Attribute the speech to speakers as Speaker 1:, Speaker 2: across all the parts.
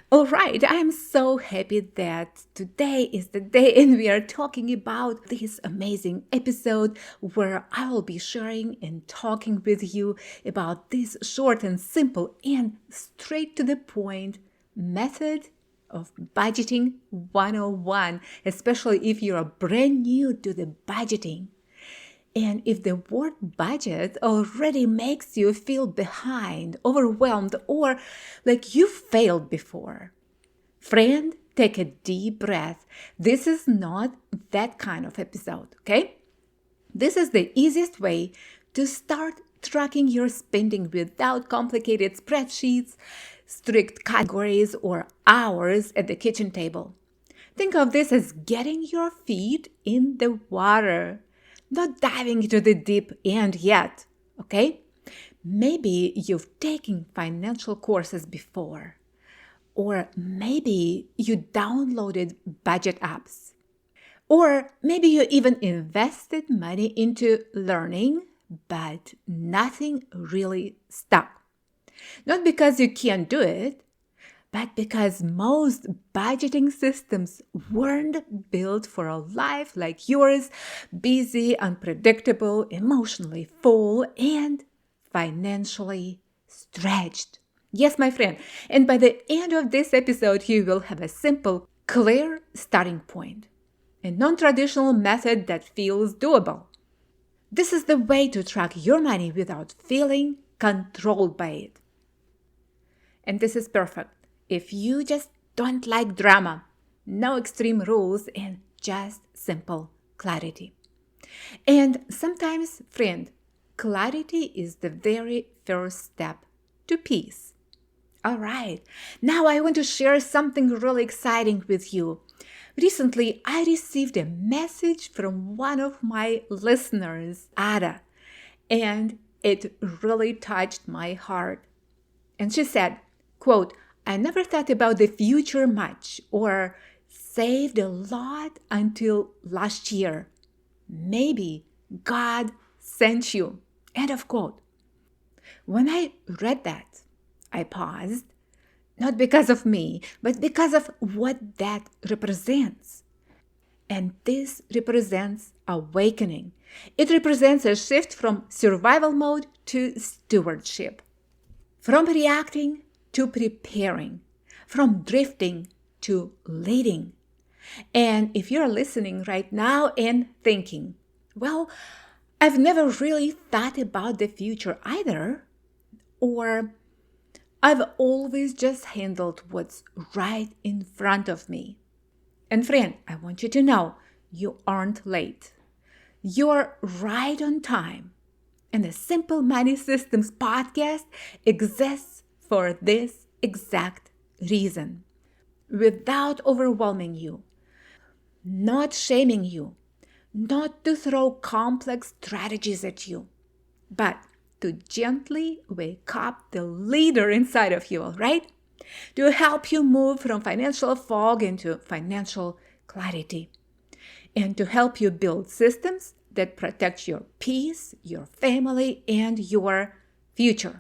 Speaker 1: All right, I'm so happy that today is the day and we are talking about this amazing episode where I will be sharing and talking with you about this short and simple and straight to the point method of budgeting 101, especially if you're brand new to the budgeting. And if the word budget already makes you feel behind, overwhelmed, or like you failed before, friend, take a deep breath. This is not that kind of episode, okay? This is the easiest way to start tracking your spending without complicated spreadsheets, strict categories, or hours at the kitchen table. Think of this as getting your feet in the water, not diving into the deep end yet, okay? Maybe you've taken financial courses before, or maybe you downloaded budget apps, or maybe you even invested money into learning, but nothing really stuck. Not because you can't do it, but because most budgeting systems weren't built for a life like yours, busy, unpredictable, emotionally full, and financially stretched. Yes, my friend. And by the end of this episode, you will have a simple, clear starting point, a non traditional method that feels doable. This is the way to track your money without feeling controlled by it. And this is perfect if you just don't like drama, no extreme rules, and just simple clarity. And sometimes, friend, clarity is the very first step to peace. All right, now I want to share something really exciting with you. Recently, I received a message from one of my listeners, Ada, and it really touched my heart. And she said, quote, I never thought about the future much or saved a lot until last year. Maybe God sent you. End of quote. When I read that, I paused, not because of me, but because of what that represents. And this represents awakening. It represents a shift from survival mode to stewardship, from reacting to preparing, from drifting to leading. And if you're listening right now and thinking, well, I've never really thought about the future either, or I've always just handled what's right in front of me. And friend, I want you to know you aren't late. You're right on time. And the Simple Money Systems podcast exists for this exact reason. Without overwhelming you, not shaming you, not to throw complex strategies at you, but to gently wake up the leader inside of you, right? To help you move from financial fog into financial clarity, and to help you build systems that protect your peace, your family, and your future.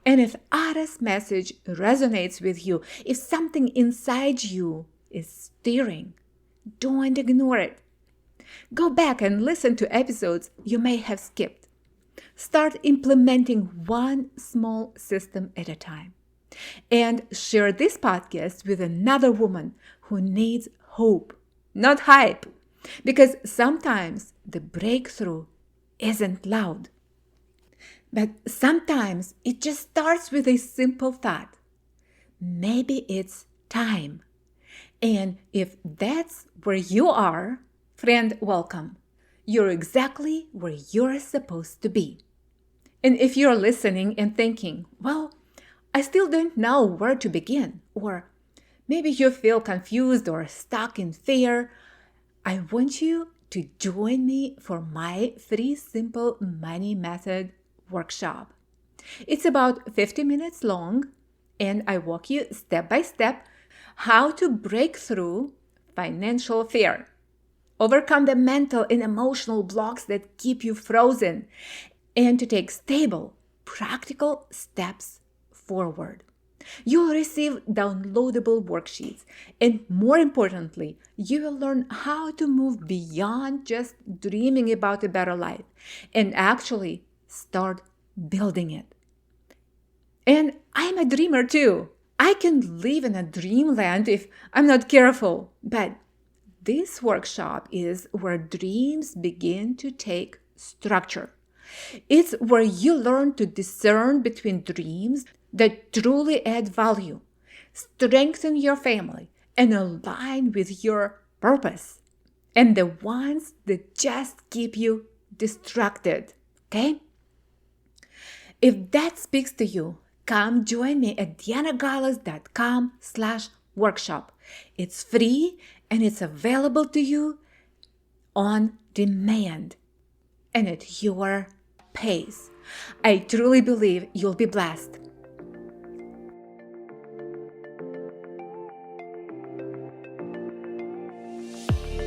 Speaker 1: And if Ada's message resonates with you, if something inside you is stirring, don't ignore it. Go back and listen to episodes you may have skipped. Start implementing one small system at a time. And share this podcast with another woman who needs hope, not hype. Because sometimes the breakthrough isn't loud. But sometimes it just starts with a simple thought. Maybe it's time. And if that's where you are, friend, welcome. You're exactly where you're supposed to be. And if you're listening and thinking, well, I still don't know where to begin, or maybe you feel confused or stuck in fear, I want you to join me for my free Simple Money Method workshop. It's about 50 minutes long, and I walk you step by step how to break through financial fear, overcome the mental and emotional blocks that keep you frozen, and to take stable, practical steps forward. You'll receive downloadable worksheets, and more importantly, you will learn how to move beyond just dreaming about a better life and actually start building it. And I'm a dreamer too. I can live in a dreamland if I'm not careful. But this workshop is where dreams begin to take structure. It's where you learn to discern between dreams that truly add value, strengthen your family, and align with your purpose, and the ones that just keep you distracted. Okay? If that speaks to you, come join me at dianagalas.com/workshop. It's free and it's available to you on demand and at your pace. I truly believe you'll be blessed.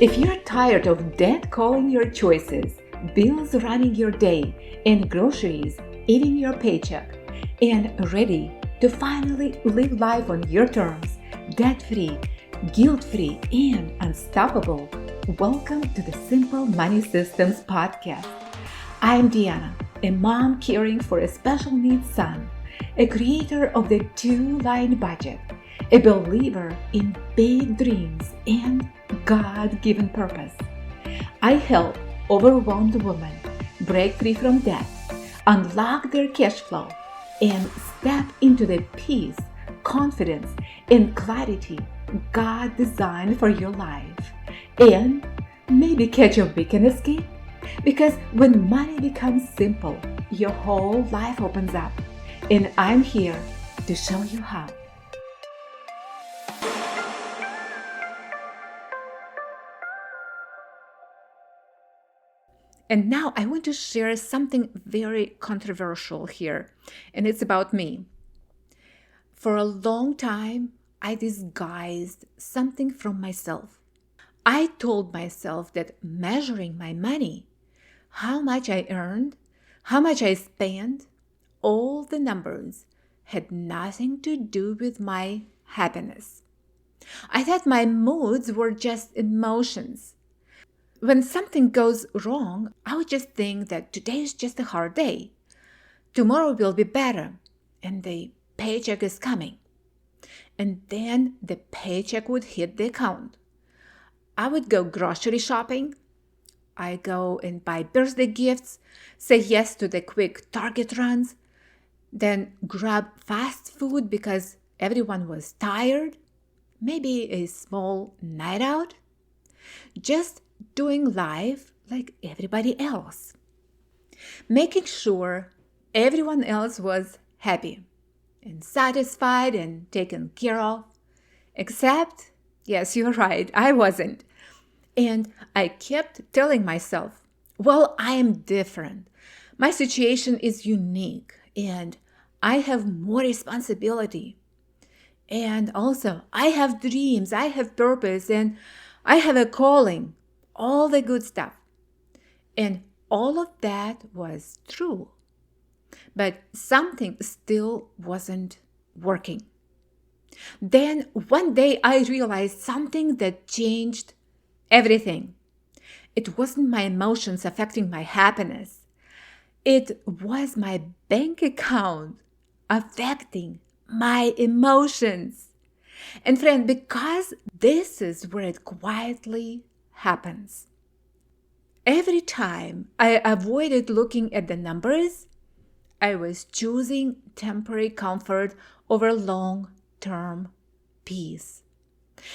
Speaker 1: If you're tired of debt calling your choices, bills running your day, and groceries eating your paycheck, and ready to finally live life on your terms, debt-free, guilt-free, and unstoppable, welcome to the Simple Money Systems podcast. I'm Diana, a mom caring for a special needs son, a creator of the 2-line budget, a believer in big dreams and God-given purpose. I help overwhelmed women break free from debt, unlock their cash flow, and step into the peace, confidence, and clarity God designed for your life. And maybe catch a weekend escape. Because when money becomes simple, your whole life opens up. And I'm here to show you how. And now I want to share something very controversial here, and it's about me. For a long time, I disguised something from myself. I told myself that measuring my money, how much I earned, how much I spent, all the numbers had nothing to do with my happiness. I thought my moods were just emotions. When something goes wrong, I would just think that today is just a hard day. Tomorrow will be better, and the paycheck is coming. And then the paycheck would hit the account. I would go grocery shopping. I go and buy birthday gifts, say yes to the quick Target runs, then grab fast food because everyone was tired, maybe a small night out. Just doing life like everybody else, making sure everyone else was happy and satisfied and taken care of, except, yes, you're right, I wasn't. And I kept telling myself, well, I am different. My situation is unique and I have more responsibility. And also, I have dreams, I have purpose, and I have a calling. All the good stuff. And all of that was true. But something still wasn't working. Then one day I realized something that changed everything. It wasn't my emotions affecting my happiness. It was my bank account affecting my emotions. And friend, because this is where it quietly happens. Every time I avoided looking at the numbers, I was choosing temporary comfort over long-term peace.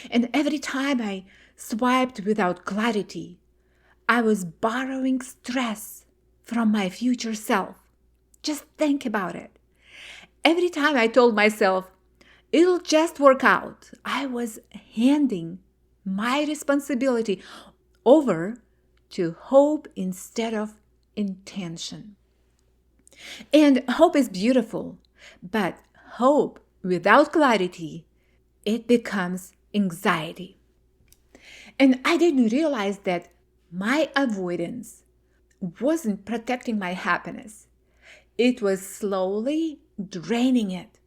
Speaker 1: And every time I swiped without clarity, I was borrowing stress from my future self. Just think about it. Every time I told myself, it'll just work out, I was handing my responsibility over to hope instead of intention. And hope is beautiful, but hope without clarity, it becomes anxiety. And I didn't realize that my avoidance wasn't protecting my happiness. It was slowly draining it.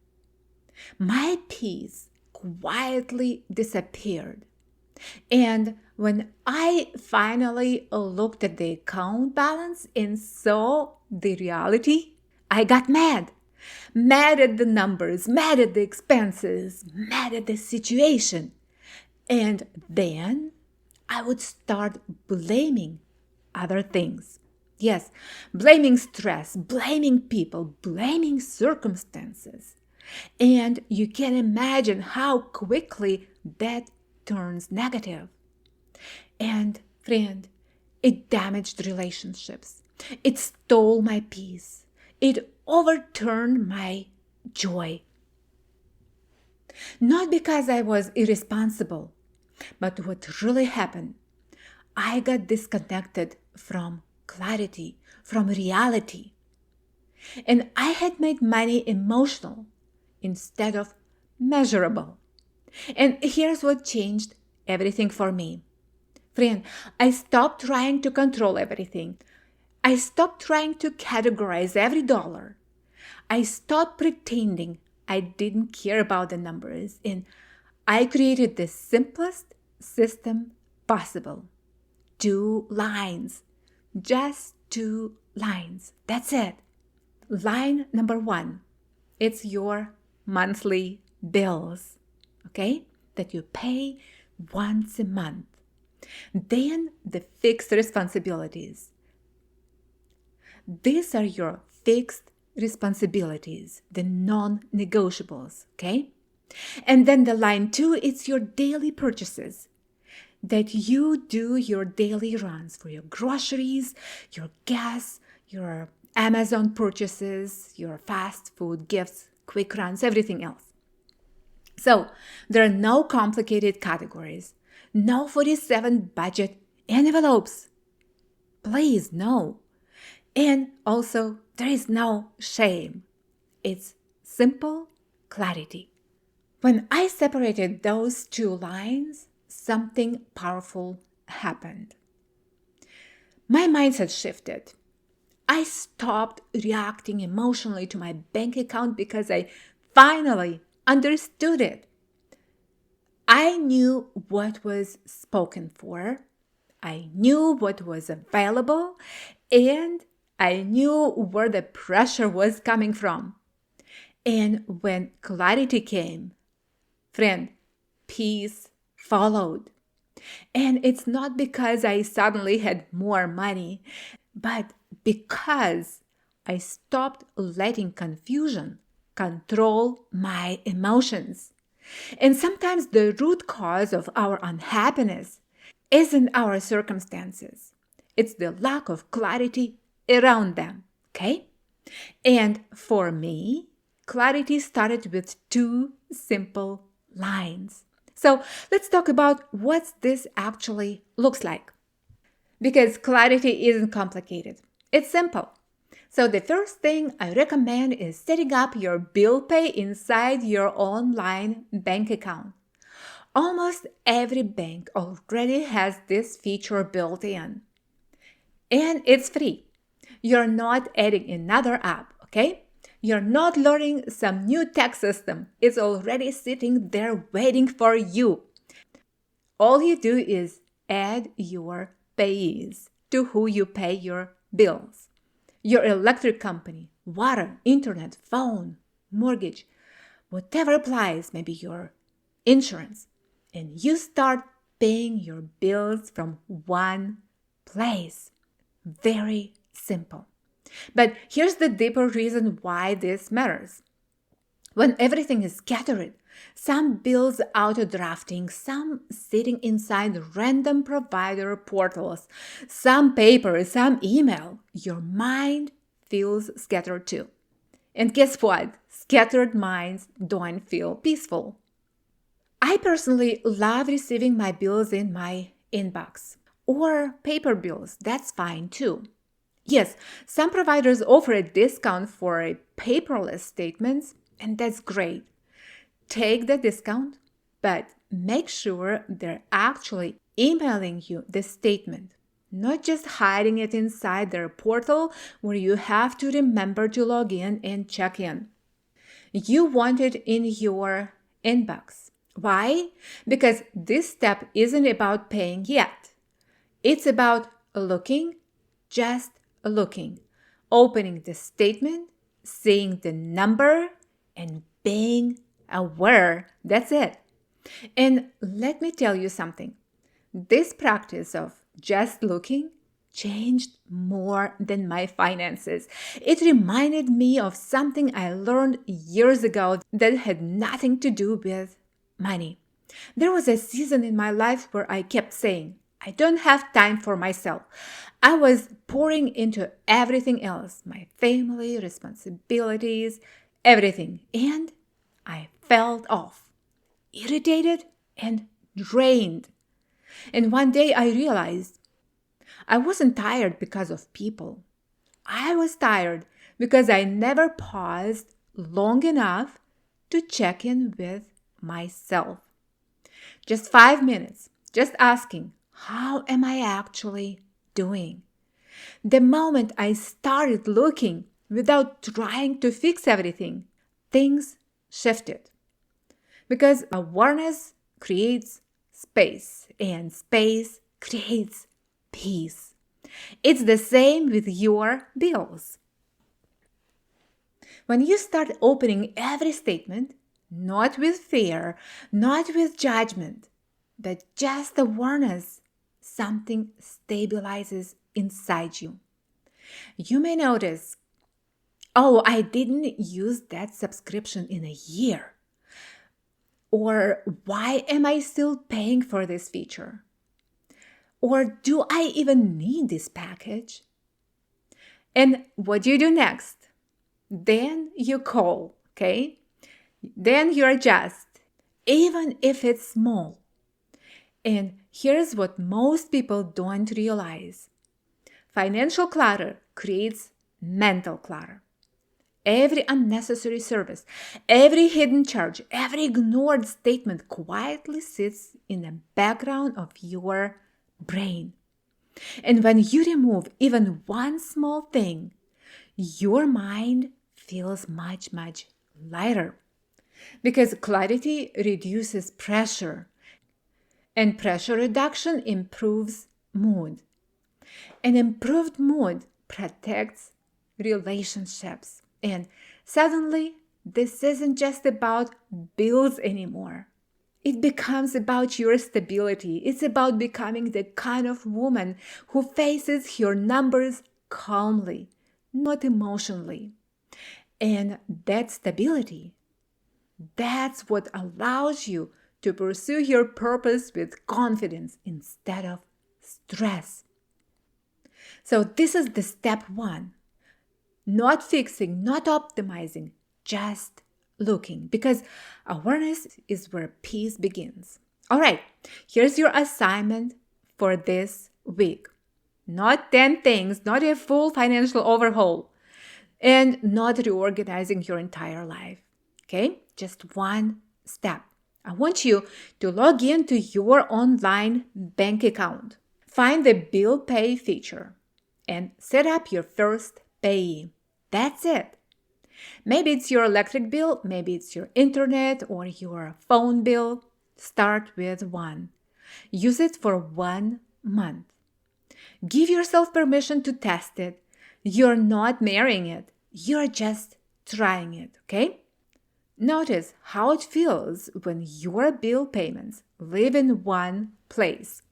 Speaker 1: My peace quietly disappeared. And when I finally looked at the account balance and saw the reality, I got mad. Mad at the numbers, mad at the expenses, mad at the situation. And then I would start blaming other things. Yes, blaming stress, blaming people, blaming circumstances. And you can imagine how quickly that turns negative. And friend, it damaged relationships. It stole my peace. It overturned my joy. Not because I was irresponsible, but what really happened, I got disconnected from clarity, from reality. And I had made money emotional instead of measurable. And here's what changed everything for me. Friend, I stopped trying to control everything. I stopped trying to categorize every dollar. I stopped pretending I didn't care about the numbers, and I created the simplest system possible. 2 lines. Just 2 lines. That's it. Line number 1. It's your monthly bills, okay? That you pay once a month. Then the fixed responsibilities. These are your fixed responsibilities, the non-negotiables, okay? And then the line 2, it's your daily purchases. That you do your daily runs for your groceries, your gas, your Amazon purchases, your fast food gifts, quick runs, everything else. So there are no complicated categories, no 47 budget envelopes. Please, no. And also, there is no shame. It's simple clarity. When I separated those 2 lines, something powerful happened. My mindset shifted. I stopped reacting emotionally to my bank account because I finally understood it. I knew what was spoken for, I knew what was available, and I knew where the pressure was coming from. And when clarity came, friend, peace followed. And it's not because I suddenly had more money, but because I stopped letting confusion control my emotions. And sometimes the root cause of our unhappiness isn't our circumstances. It's the lack of clarity around them, okay? And for me, clarity started with 2 simple lines. So let's talk about what this actually looks like. Because clarity isn't complicated. It's simple. So the first thing I recommend is setting up your bill pay inside your online bank account. Almost every bank already has this feature built in. And it's free. You're not adding another app, okay? You're not learning some new tech system. It's already sitting there waiting for you. All you do is add your payees to who you pay your bills. Your electric company, water, internet, phone, mortgage, whatever applies, maybe your insurance. And you start paying your bills from one place. Very simple. But here's the deeper reason why this matters. When everything is scattered, some bills auto-drafting, some sitting inside random provider portals, some paper, some email, your mind feels scattered too. And guess what? Scattered minds don't feel peaceful. I personally love receiving my bills in my inbox. Or paper bills, that's fine too. Yes, some providers offer a discount for a paperless statements, and that's great. Take the discount, but make sure they're actually emailing you the statement, not just hiding it inside their portal where you have to remember to log in and check in. You want it in your inbox. Why? Because this step isn't about paying yet. It's about looking, just looking, opening the statement, seeing the number, and being aware. That's it. And let me tell you something. This practice of just looking changed more than my finances. It reminded me of something I learned years ago that had nothing to do with money. There was a season in my life where I kept saying, I don't have time for myself. I was pouring into everything else, my family, responsibilities, everything. And I felt off, irritated, and drained. And one day I realized I wasn't tired because of people. I was tired because I never paused long enough to check in with myself. Just 5 minutes, just asking, how am I actually doing? The moment I started looking without trying to fix everything, things shifted. Because awareness creates space, and space creates peace. It's the same with your bills. When you start opening every statement, not with fear, not with judgment, but just awareness, something stabilizes inside you. You may notice, oh, I didn't use that subscription in a year. Or why am I still paying for this feature? Or do I even need this package? And what do you do next? Then you call, okay? Then you adjust, even if it's small. And here's what most people don't realize. Financial clutter creates mental clutter. Every unnecessary service, every hidden charge, every ignored statement quietly sits in the background of your brain. And when you remove even one small thing, your mind feels much, much lighter. Because clarity reduces pressure, and pressure reduction improves mood. An improved mood protects relationships. And suddenly, this isn't just about bills anymore. It becomes about your stability. It's about becoming the kind of woman who faces her numbers calmly, not emotionally. And that stability, that's what allows you to pursue your purpose with confidence instead of stress. So this is the step one. Not fixing, not optimizing, just looking. Because awareness is where peace begins. All right, here's your assignment for this week. Not 10 things, not a full financial overhaul, and not reorganizing your entire life. Okay, just one step. I want you to log into your online bank account. Find the bill pay feature and set up your first payee. That's it. Maybe it's your electric bill, maybe it's your internet or your phone bill. Start with one. Use it for 1 month. Give yourself permission to test it. You're not marrying it. You're just trying it, okay? Notice how it feels when your bill payments live in one place.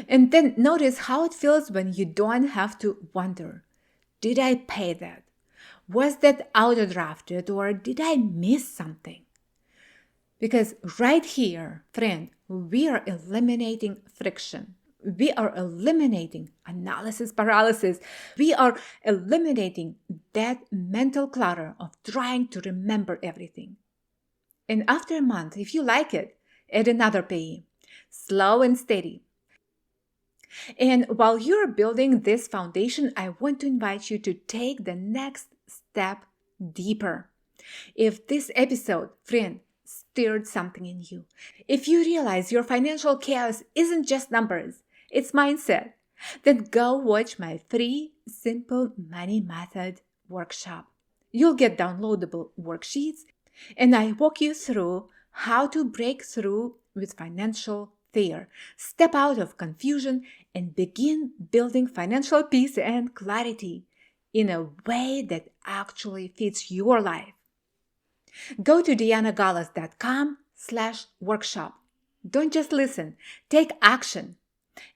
Speaker 1: And then notice how it feels when you don't have to wonder, did I pay that? Was that auto-drafted or did I miss something? Because right here, friend, we are eliminating friction. We are eliminating analysis paralysis. We are eliminating that mental clutter of trying to remember everything. And after a month, if you like it, add another payee. Slow and steady. And while you're building this foundation, I want to invite you to take the next step deeper. If this episode, friend, stirred something in you, if you realize your financial chaos isn't just numbers, it's mindset, then go watch my free Simple Money Method workshop. You'll get downloadable worksheets, and I walk you through how to break through with financial fear, step out of confusion, and begin building financial peace and clarity in a way that actually fits your life. Go to dianagalas.com/workshop. Don't just listen, take action.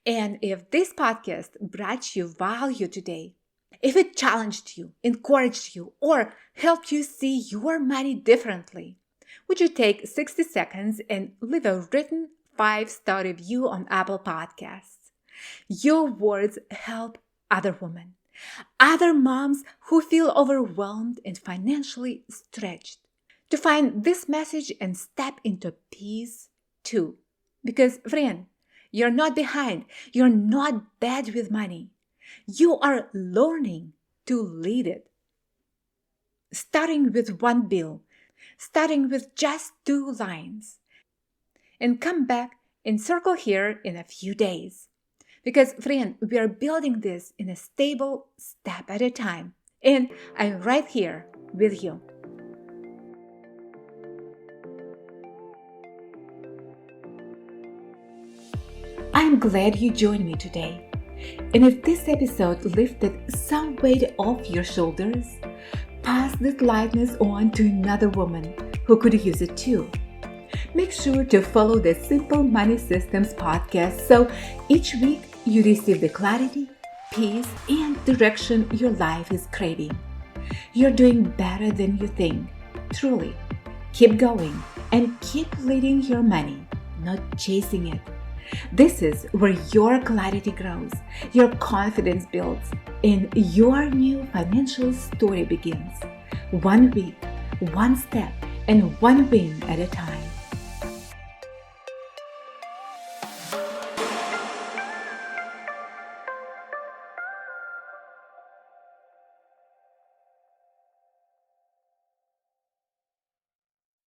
Speaker 1: And if this podcast brought you value today, if it challenged you, encouraged you, or helped you see your money differently, would you take 60 seconds and leave a written 5-star review on Apple Podcasts? Your words help other women, other moms who feel overwhelmed and financially stretched, to find this message and step into peace too. Because, friend, you're not behind. You're not bad with money. You are learning to lead it. Starting with one bill, starting with just 2 lines. And come back and circle here in a few days. Because, friend, we are building this in a stable step at a time. And I'm right here with you. I'm glad you joined me today. And if this episode lifted some weight off your shoulders, pass this lightness on to another woman who could use it too. Make sure to follow the Simple Money Systems podcast so each week you receive the clarity, peace, and direction your life is craving. You're doing better than you think. Truly. Keep going and keep leading your money, not chasing it. This is where your clarity grows, your confidence builds, and your new financial story begins. One week, one step, and one win at a time.